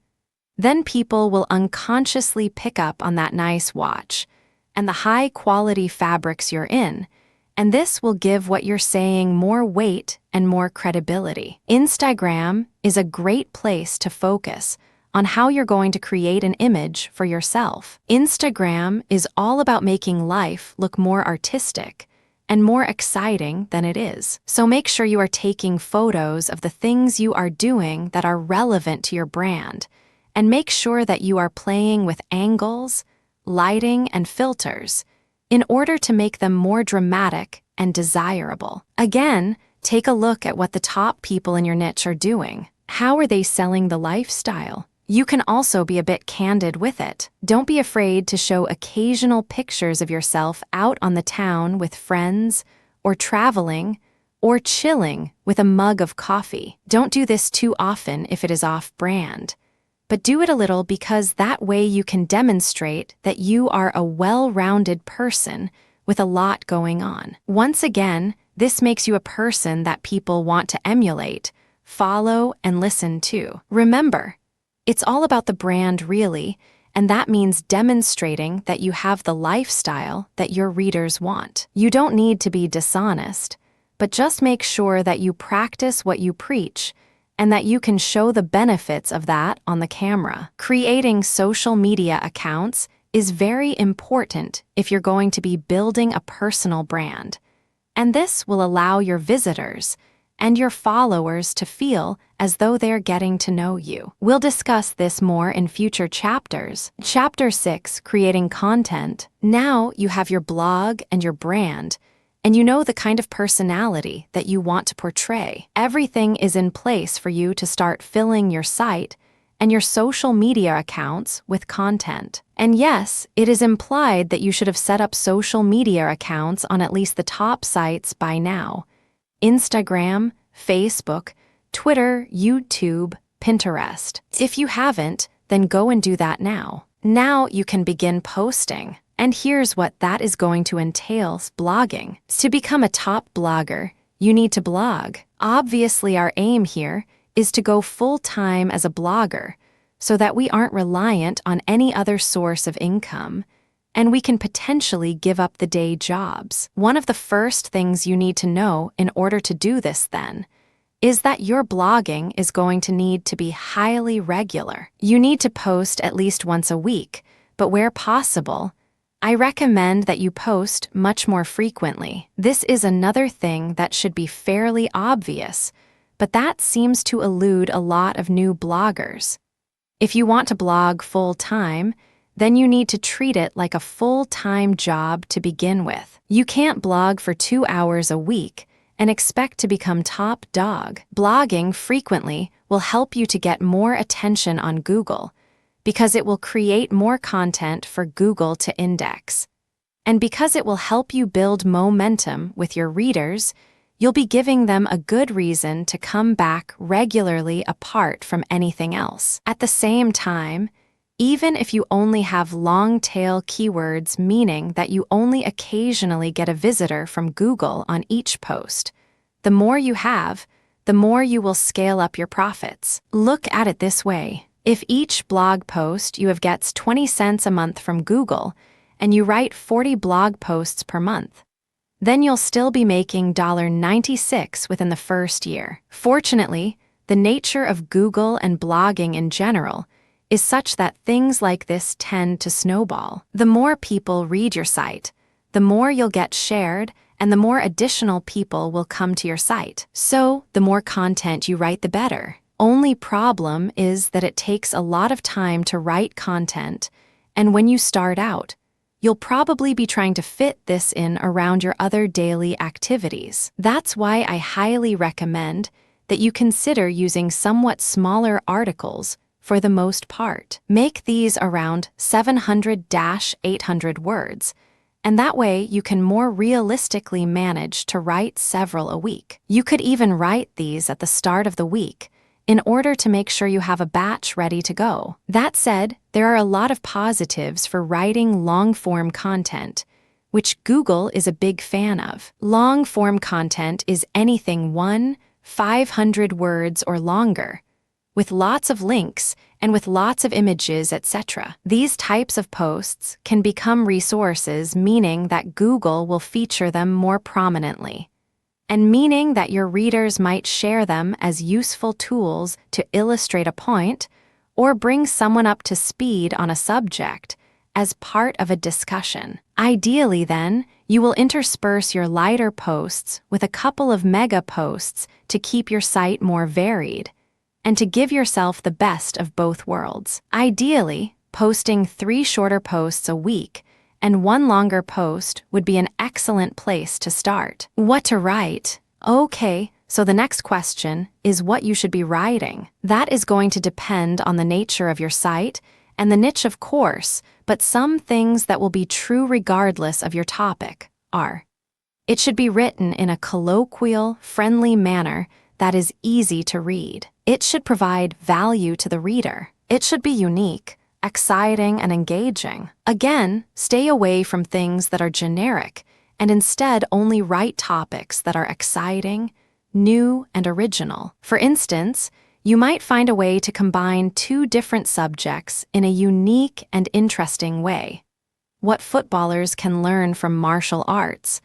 Then people will unconsciously pick up on that nice watch and the high-quality fabrics you're in, and this will give what you're saying more weight and more credibility. Instagram is a great place to focus on how you're going to create an image for yourself. Instagram is all about making life look more artistic and more exciting than it is. So make sure you are taking photos of the things you are doing that are relevant to your brand, and make sure that you are playing with angles, lighting, and filters in order to make them more dramatic and desirable. Again, take a look at what the top people in your niche are doing. How are they selling the lifestyle? You can also be a bit candid with it. Don't be afraid to show occasional pictures of yourself out on the town with friends, or traveling, or chilling with a mug of coffee. Don't do this too often if it is off-brand, but do it a little because that way you can demonstrate that you are a well-rounded person with a lot going on. Once again, this makes you a person that people want to emulate, follow, and listen to. Remember, it's all about the brand really, and that means demonstrating that you have the lifestyle that your readers want. You don't need to be dishonest, but just make sure that you practice what you preach and that you can show the benefits of that on the camera. Creating social media accounts is very important if you're going to be building a personal brand, and this will allow your visitors and your followers to feel as though they're getting to know you. We'll discuss this more in future chapters. Chapter 6, Creating Content. Now you have your blog and your brand, and you know the kind of personality that you want to portray. Everything is in place for you to start filling your site and your social media accounts with content. And yes, it is implied that you should have set up social media accounts on at least the top sites by now: Instagram, Facebook, Twitter, YouTube, Pinterest. If you haven't, then go and do that now. Now you can begin posting. And here's what that is going to entail: blogging. To become a top blogger, you need to blog. Obviously, our aim here is to go full-time as a blogger so that we aren't reliant on any other source of income, and we can potentially give up the day jobs. One of the first things you need to know in order to do this, then, is that your blogging is going to need to be highly regular. You need to post at least once a week, but where possible, I recommend that you post much more frequently. This is another thing that should be fairly obvious, but that seems to elude a lot of new bloggers. If you want to blog full-time, then you need to treat it like a full-time job to begin with. You can't blog for 2 hours a week and expect to become top dog. Blogging frequently will help you to get more attention on Google because it will create more content for Google to index. And because it will help you build momentum with your readers, you'll be giving them a good reason to come back regularly apart from anything else. At the same time, even if you only have long-tail keywords, meaning that you only occasionally get a visitor from Google on each post, the more you have, the more you will scale up your profits. Look at it this way. If each blog post you have gets 20 cents a month from Google, and you write 40 blog posts per month, then you'll still be making $96 within the first year. Fortunately, the nature of Google and blogging in general is such that things like this tend to snowball. The more people read your site, the more you'll get shared, and the more additional people will come to your site. So, the more content you write, the better. Only problem is that it takes a lot of time to write content, and when you start out, you'll probably be trying to fit this in around your other daily activities. That's why I highly recommend that you consider using somewhat smaller articles for the most part. Make these around 700-800 words, and that way you can more realistically manage to write several a week. You could even write these at the start of the week in order to make sure you have a batch ready to go. That said, there are a lot of positives for writing long-form content, which Google is a big fan of. Long-form content is anything 500 words or longer, with lots of links and with lots of images, etc. These types of posts can become resources, meaning that Google will feature them more prominently, and meaning that your readers might share them as useful tools to illustrate a point or bring someone up to speed on a subject as part of a discussion. Ideally, then, you will intersperse your lighter posts with a couple of mega posts to keep your site more varied and to give yourself the best of both worlds. Ideally, posting 3 shorter posts a week and 1 longer post would be an excellent place to start. What to write? Okay, so the next question is what you should be writing. That is going to depend on the nature of your site and the niche, of course, but some things that will be true regardless of your topic are: it should be written in a colloquial, friendly manner that is easy to read. It should provide value to the reader. It should be unique, exciting, and engaging. Again, stay away from things that are generic and instead only write topics that are exciting, new, and original. For instance, you might find a way to combine 2 different subjects in a unique and interesting way. What footballers can learn from martial arts.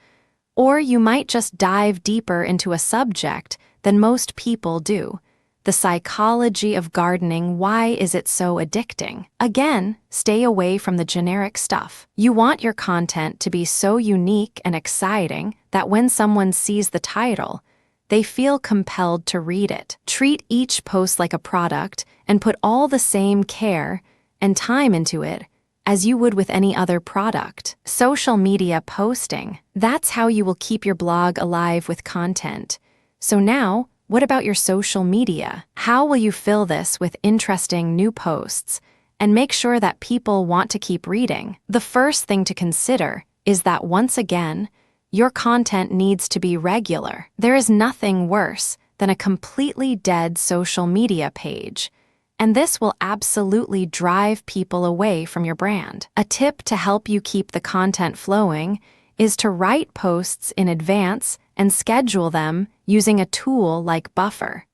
Or you might just dive deeper into a subject than most people do. The psychology of gardening, why is it so addicting? Again, stay away from the generic stuff. You want your content to be so unique and exciting that when someone sees the title, they feel compelled to read it. Treat each post like a product and put all the same care and time into it as you would with any other product. Social media posting. That's how you will keep your blog alive with content. So now, what about your social media? How will you fill this with interesting new posts and make sure that people want to keep reading? The first thing to consider is that once again, your content needs to be regular. There is nothing worse than a completely dead social media page, and this will absolutely drive people away from your brand. A tip to help you keep the content flowing is to write posts in advance and schedule them using a tool like Buffer,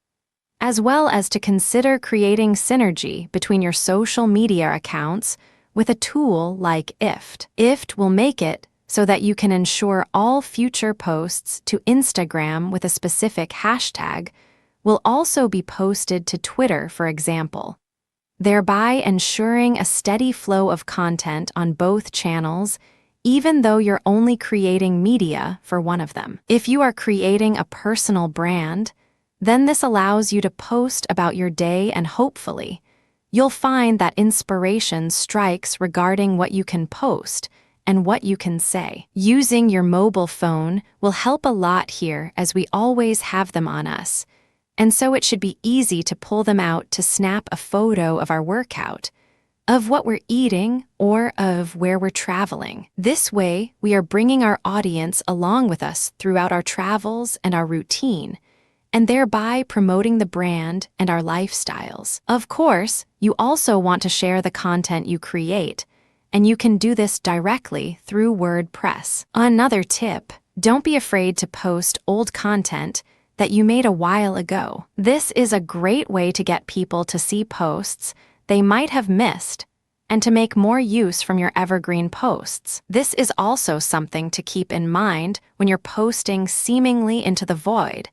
as well as to consider creating synergy between your social media accounts with a tool like IFT. IFT will make it so that you can ensure all future posts to Instagram with a specific hashtag will also be posted to Twitter, for example, thereby ensuring a steady flow of content on both channels, even though you're only creating media for one of them. If you are creating a personal brand, then this allows you to post about your day, and hopefully, you'll find that inspiration strikes regarding what you can post and what you can say. Using your mobile phone will help a lot here, as we always have them on us, and so it should be easy to pull them out to snap a photo of our workout, of what we're eating, or of where we're traveling. This way, we are bringing our audience along with us throughout our travels and our routine, and thereby promoting the brand and our lifestyles. Of course, you also want to share the content you create, and you can do this directly through WordPress. Another tip, don't be afraid to post old content that you made a while ago. This is a great way to get people to see posts they might have missed and to make more use from your evergreen posts. This is also something to keep in mind when you're posting seemingly into the void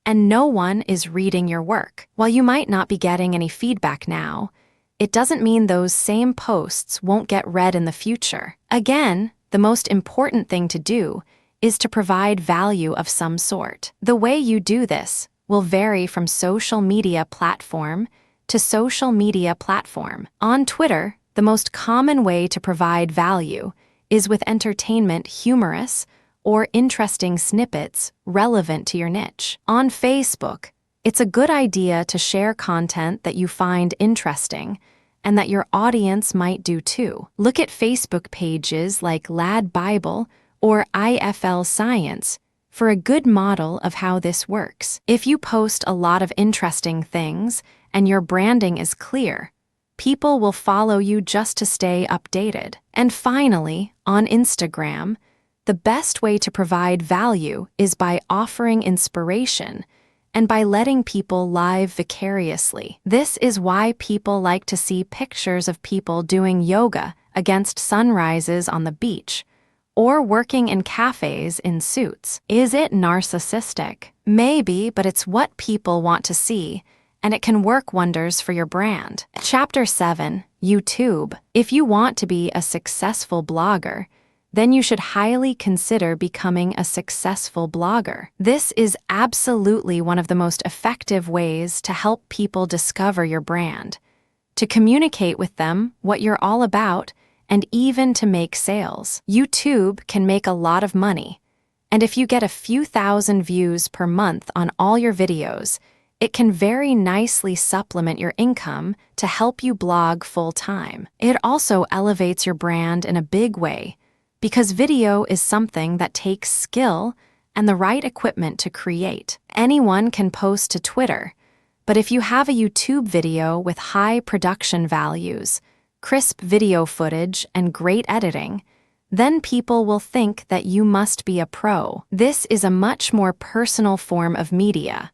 and no one is reading your work. While you might not be getting any feedback now, it doesn't mean those same posts won't get read in the future. Again, the most important thing to do is to provide value of some sort. The way you do this will vary from social media platform to social media platform. On Twitter, the most common way to provide value is with entertainment, humorous, or interesting snippets relevant to your niche. On Facebook, it's a good idea to share content that you find interesting and that your audience might do too. Look at Facebook pages like Lad Bible or IFL Science for a good model of how this works. If you post a lot of interesting things and your branding is clear, people will follow you just to stay updated. And finally, on Instagram, the best way to provide value is by offering inspiration and by letting people live vicariously. This is why people like to see pictures of people doing yoga against sunrises on the beach, or working in cafes in suits. Is it narcissistic? Maybe, but it's what people want to see, and it can work wonders for your brand. Chapter 7, YouTube. If you want to be a successful blogger, then you should highly consider becoming a successful blogger. This is absolutely one of the most effective ways to help people discover your brand, to communicate with them what you're all about, and even to make sales. YouTube can make a lot of money, and if you get a few thousand views per month on all your videos, it can very nicely supplement your income to help you blog full-time. It also elevates your brand in a big way, because video is something that takes skill and the right equipment to create. Anyone can post to Twitter, but if you have a YouTube video with high production values, crisp video footage, and great editing, then people will think that you must be a pro. This is a much more personal form of media,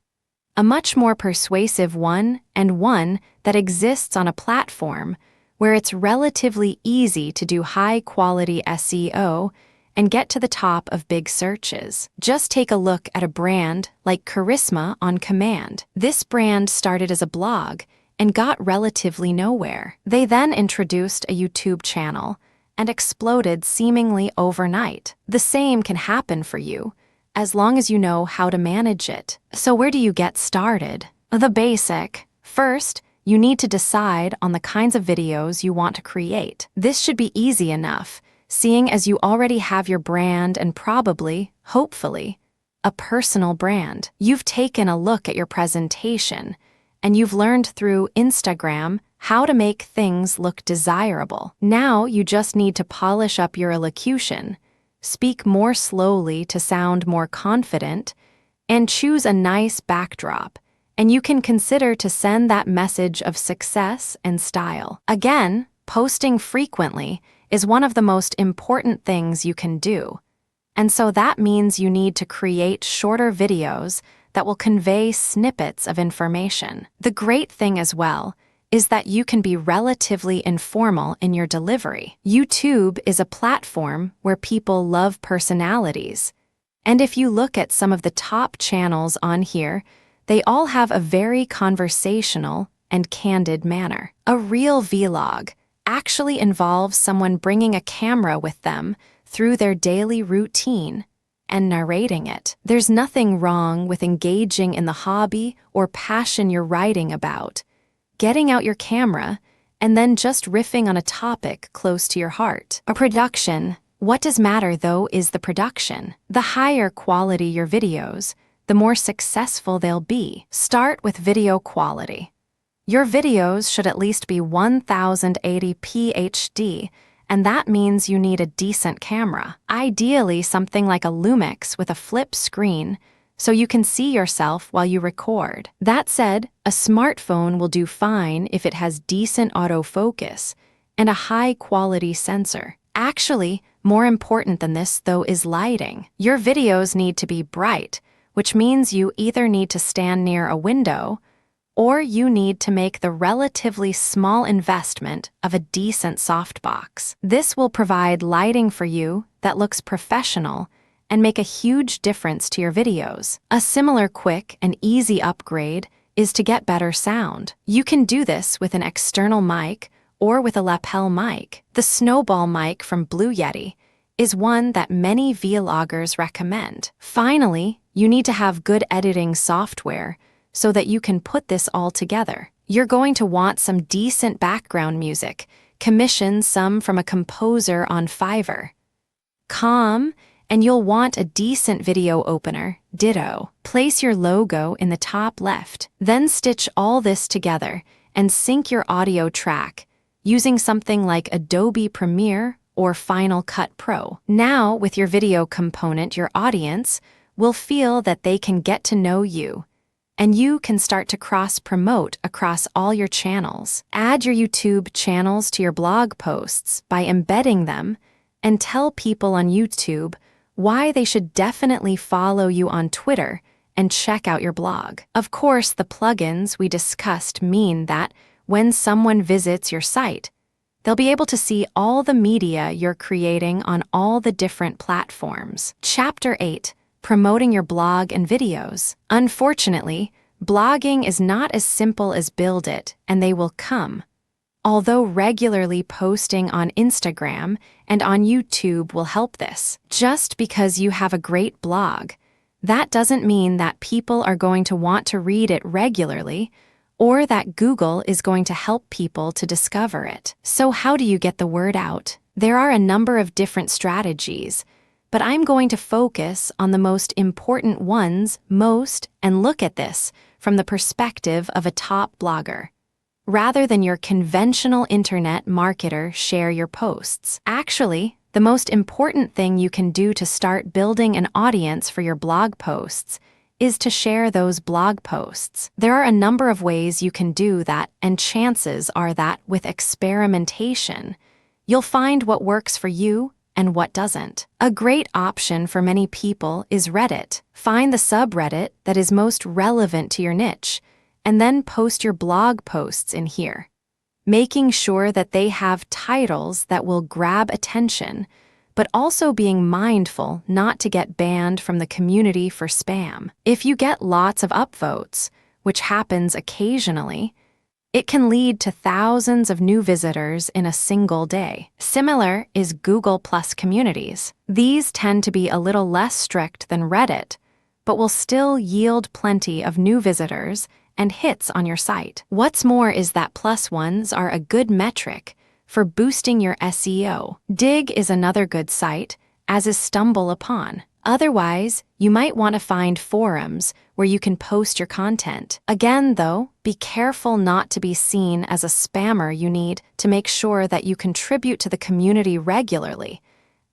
a much more persuasive one, and one that exists on a platform where it's relatively easy to do high-quality SEO and get to the top of big searches. Just take a look at a brand like Charisma on Command. This brand started as a blog and got relatively nowhere. They then introduced a YouTube channel and exploded seemingly overnight. The same can happen for you, as long as you know how to manage it. So where do you get started? The basic. First, you need to decide on the kinds of videos you want to create. This should be easy enough, seeing as you already have your brand and probably, hopefully, a personal brand. You've taken a look at your presentation, and you've learned through Instagram how to make things look desirable. Now you just need to polish up your elocution, speak more slowly to sound more confident, and choose a nice backdrop, and you can consider to send that message of success and style. Again, posting frequently is one of the most important things you can do, and so that means you need to create shorter videos that will convey snippets of information. The great thing as well is that you can be relatively informal in your delivery. YouTube is a platform where people love personalities, and if you look at some of the top channels on here, they all have a very conversational and candid manner. A real vlog actually involves someone bringing a camera with them through their daily routine and narrating it. There's nothing wrong with engaging in the hobby or passion you're writing about, getting out your camera, and then just riffing on a topic close to your heart. A production. What does matter, though, is the production. The higher quality your videos, the more successful they'll be. Start with video quality. Your videos should at least be 1080p HD, and that means you need a decent camera. Ideally, something like a Lumix with a flip screen, so you can see yourself while you record. That said, a smartphone will do fine if it has decent autofocus and a high-quality sensor. Actually, more important than this, though, is lighting. Your videos need to be bright, which means you either need to stand near a window or you need to make the relatively small investment of a decent softbox. This will provide lighting for you that looks professional and make a huge difference to your videos. A similar quick and easy upgrade is to get better sound. You can do this with an external mic or with a lapel mic. The Snowball mic from Blue Yeti is one that many vloggers recommend. Finally, you need to have good editing software so that you can put this all together. You're going to want some decent background music. Commission some from a composer on Fiverr.com, and you'll want a decent video opener. Ditto. Place your logo in the top left. Then stitch all this together and sync your audio track using something like Adobe Premiere or Final Cut Pro. Now, with your video component, your audience will feel that they can get to know you, and you can start to cross-promote across all your channels. Add your YouTube channels to your blog posts by embedding them, and tell people on YouTube why they should definitely follow you on Twitter and check out your blog. Of course, the plugins we discussed mean that when someone visits your site, they'll be able to see all the media you're creating on all the different platforms. Chapter 8. Promoting your blog and videos. Unfortunately, blogging is not as simple as build it and they will come. Although regularly posting on Instagram and on YouTube will help this. Just because you have a great blog, that doesn't mean that people are going to want to read it regularly, or that Google is going to help people to discover it. So how do you get the word out? There are a number of different strategies, but I'm going to focus on the most important ones and look at this from the perspective of a top blogger, rather than your conventional internet marketer share your posts. Actually, the most important thing you can do to start building an audience for your blog posts is to share those blog posts. There are a number of ways you can do that, and chances are that with experimentation, you'll find what works for you and what doesn't. A great option for many people is Reddit. Find the subreddit that is most relevant to your niche, and then post your blog posts in here, making sure that they have titles that will grab attention, but also being mindful not to get banned from the community for spam. If you get lots of upvotes, which happens occasionally, it can lead to thousands of new visitors in a single day. Similar is Google Plus communities. These tend to be a little less strict than Reddit, but will still yield plenty of new visitors and hits on your site. What's more is that plus ones are a good metric for boosting your SEO. Dig is another good site, as is Stumble Upon. Otherwise, you might want to find forums where you can post your content. Again, though, be careful not to be seen as a spammer. You need to make sure that you contribute to the community regularly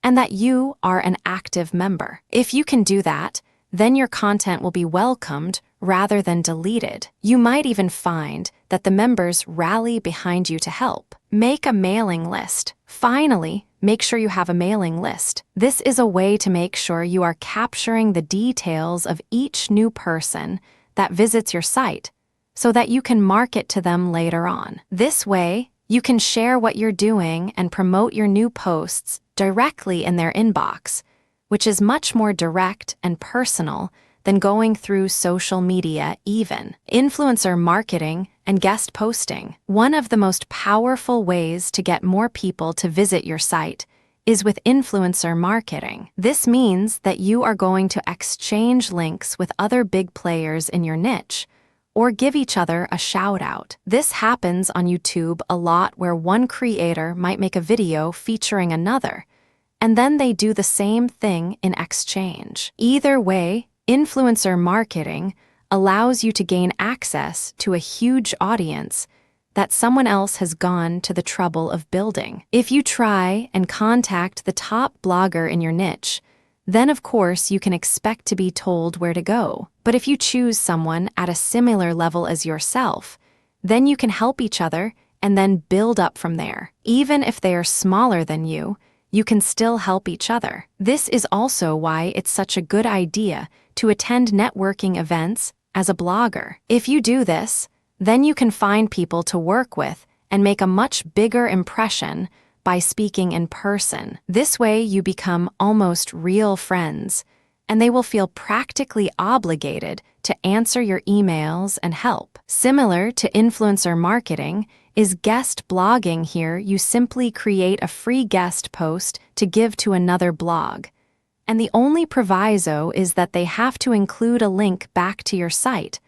and that you are an active member. If you can do that, then your content will be welcomed rather than deleted. You might even find that the members rally behind you to help. Make a mailing list. Finally, make sure you have a mailing list. This is a way to make sure you are capturing the details of each new person that visits your site so that you can market to them later on. This way, you can share what you're doing and promote your new posts directly in their inbox, which is much more direct and personal than going through social media even. Influencer marketing and guest posting. One of the most powerful ways to get more people to visit your site is with influencer marketing. This means that you are going to exchange links with other big players in your niche, or give each other a shout out. This happens on YouTube a lot, where one creator might make a video featuring another, and then they do the same thing in exchange. Either way, influencer marketing allows you to gain access to a huge audience that someone else has gone to the trouble of building. If you try and contact the top blogger in your niche, then of course you can expect to be told where to go. But if you choose someone at a similar level as yourself, then you can help each other and then build up from there. Even if they are smaller than you can still help each other. This is also why it's such a good idea to attend networking events as a blogger. If you do this, then you can find people to work with and make a much bigger impression by speaking in person. This way you become almost real friends, and they will feel practically obligated to answer your emails and help. Similar to influencer marketing is guest blogging. Here, you simply create a free guest post to give to another blog, and the only proviso is that they have to include a link back to your site,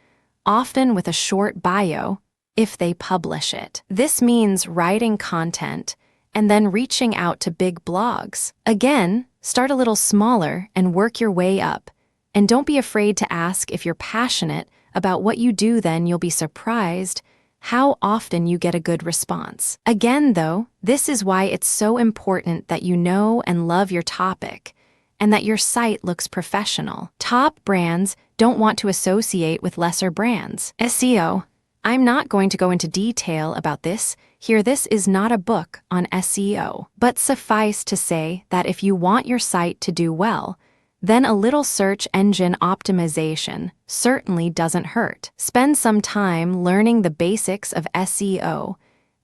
often with a short bio, if they publish it. This means writing content and then reaching out to big blogs. Again, start a little smaller and work your way up, and don't be afraid to ask if you're passionate about what you do. Then you'll be surprised how often you get a good response. Again, though, this is why it's so important that you know and love your topic, and that your site looks professional. Top brands don't want to associate with lesser brands. SEO. I'm not going to go into detail about this here. This is not a book on SEO, but suffice to say that if you want your site to do well, then a little search engine optimization certainly doesn't hurt. Spend some time learning the basics of SEO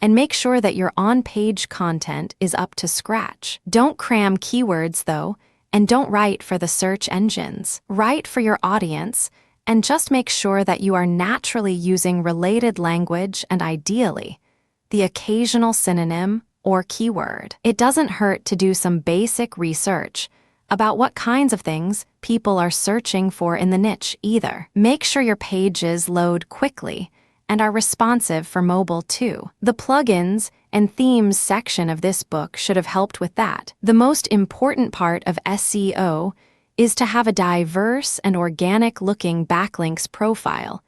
and make sure that your on-page content is up to scratch. Don't cram keywords, though, and don't write for the search engines. Write for your audience, and just make sure that you are naturally using related language and ideally, the occasional synonym or keyword. It doesn't hurt to do some basic research about what kinds of things people are searching for in the niche either. Make sure your pages load quickly and are responsive for mobile too. The plugins and themes section of this book should have helped with that. The most important part of SEO is to have a diverse and organic-looking backlinks profile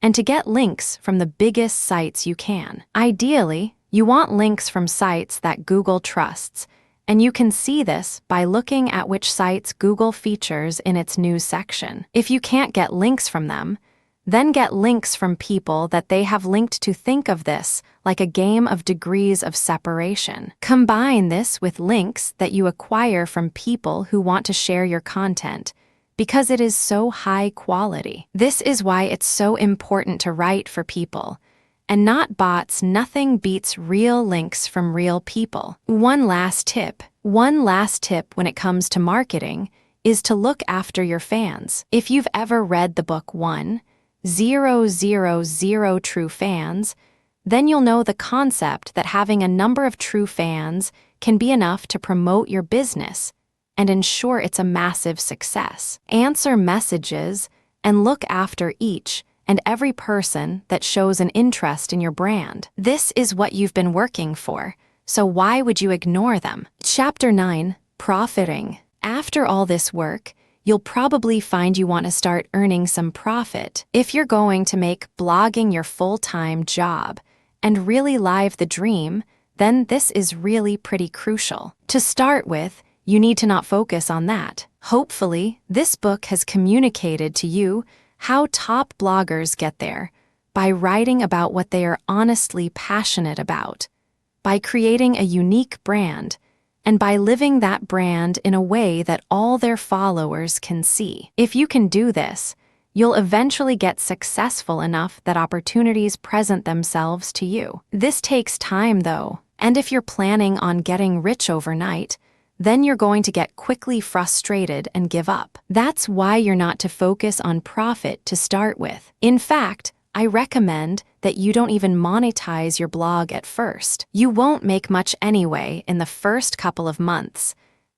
and to get links from the biggest sites you can. Ideally, you want links from sites that Google trusts, and you can see this by looking at which sites Google features in its news section. If you can't get links from them, then get links from people that they have linked to. Think of this like a game of degrees of separation. Combine this with links that you acquire from people who want to share your content because it is so high quality. This is why it's so important to write for people and not bots. Nothing beats real links from real people. One last tip when it comes to marketing is to look after your fans. If you've ever read the book 1,000 True Fans, then you'll know the concept that having a number of true fans can be enough to promote your business and ensure it's a massive success. Answer messages and look after each and every person that shows an interest in your brand. This is what you've been working for, so why would you ignore them? Chapter 9, Profiting. After all this work, you'll probably find you want to start earning some profit. If you're going to make blogging your full-time job and really live the dream, then this is really pretty crucial. To start with, you need to not focus on that. Hopefully, this book has communicated to you how top bloggers get there by writing about what they are honestly passionate about, by creating a unique brand, and by living that brand in a way that all their followers can see. If you can do this, you'll eventually get successful enough that opportunities present themselves to you. This takes time, though, and if you're planning on getting rich overnight, then you're going to get quickly frustrated and give up. That's why you're not to focus on profit to start with. In fact, I recommend that you don't even monetize your blog at first. You won't make much anyway in the first couple of months,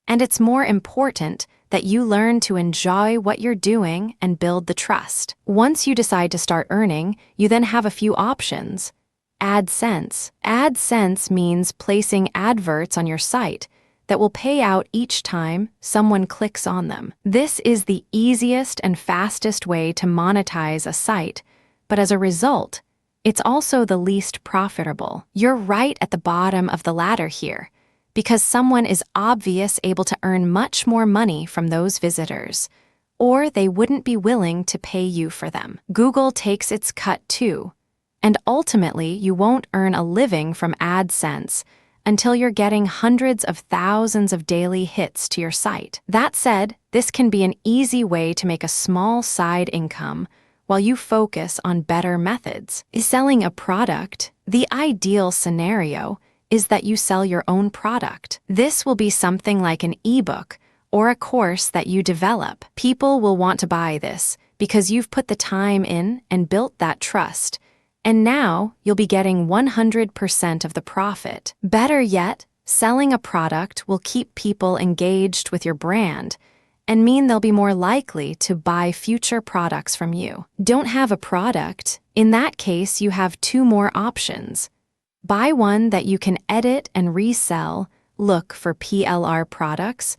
and it's more important that you learn to enjoy what you're doing and build the trust. Once you decide to start earning, you then have a few options. AdSense. AdSense means placing adverts on your site that will pay out each time someone clicks on them. This is the easiest and fastest way to monetize a site, but as a result, it's also the least profitable. You're right at the bottom of the ladder here, because someone is obviously able to earn much more money from those visitors, or they wouldn't be willing to pay you for them. Google takes its cut too, and ultimately you won't earn a living from AdSense until you're getting hundreds of thousands of daily hits to your site. That said, this can be an easy way to make a small side income while you focus on better methods. Selling a product, the ideal scenario is that you sell your own product. This will be something like an ebook or a course that you develop. People will want to buy this because you've put the time in and built that trust, and now you'll be getting 100% of the profit. Better yet, selling a product will keep people engaged with your brand and mean they'll be more likely to buy future products from you. Don't have a product? In that case, you have two more options. Buy one that you can edit and resell, look for PLR products,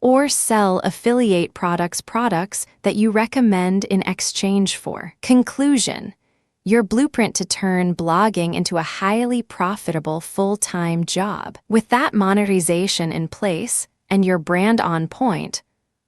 or sell affiliate products that you recommend in exchange for. Conclusion: your blueprint to turn blogging into a highly profitable full-time job. With that monetization in place and your brand on point,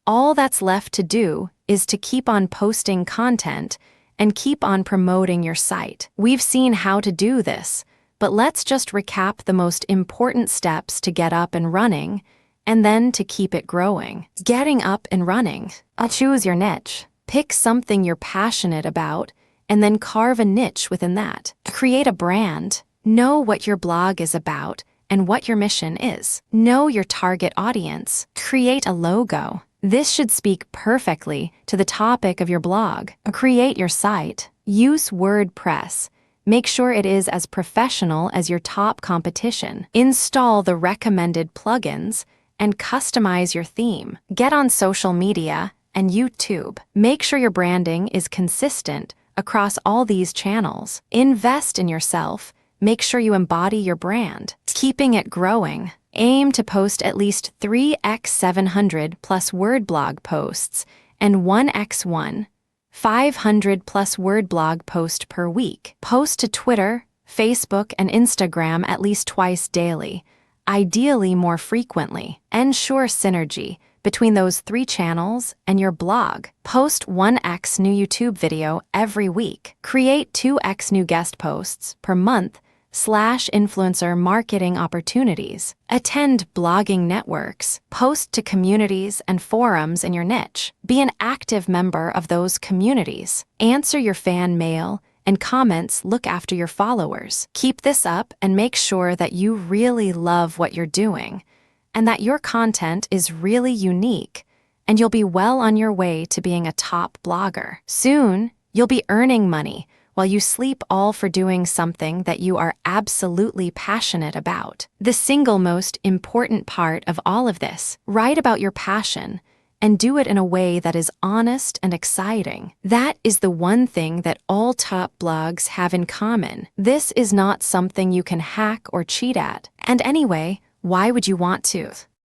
all that's left to do is to keep on posting content and keep on promoting your site. We've seen how to do this, but let's just recap the most important steps to get up and running and then to keep it growing. Getting up and running. Choose your niche. Pick something you're passionate about, and then carve a niche within that. Create a brand. Know what your blog is about and what your mission is. Know your target audience. Create a logo. This should speak perfectly to the topic of your blog. Create your site. Use WordPress. Make sure it is as professional as your top competition. Install the recommended plugins and customize your theme. Get on social media and YouTube. Make sure your branding is consistent across all these channels. Invest in yourself. Make sure you embody your brand. Keeping it growing. Aim to post at least 3x700 plus word blog posts and 1x1, 500 plus word blog post per week. Post to Twitter, Facebook, and Instagram at least twice daily, ideally more frequently. Ensure synergy between those 3 channels and your blog. Post 1x new YouTube video every week. Create 2x new guest posts per month / influencer marketing opportunities. Attend blogging networks. Post to communities and forums in your niche. Be an active member of those communities. Answer your fan mail and comments. Look after your followers. Keep this up and make sure that you really love what you're doing and that your content is really unique, and you'll be well on your way to being a top blogger. Soon, you'll be earning money while you sleep, all for doing something that you are absolutely passionate about. The single most important part of all of this: write about your passion and do it in a way that is honest and exciting. That is the one thing that all top blogs have in common. This is not something you can hack or cheat at. And anyway, why would you want to?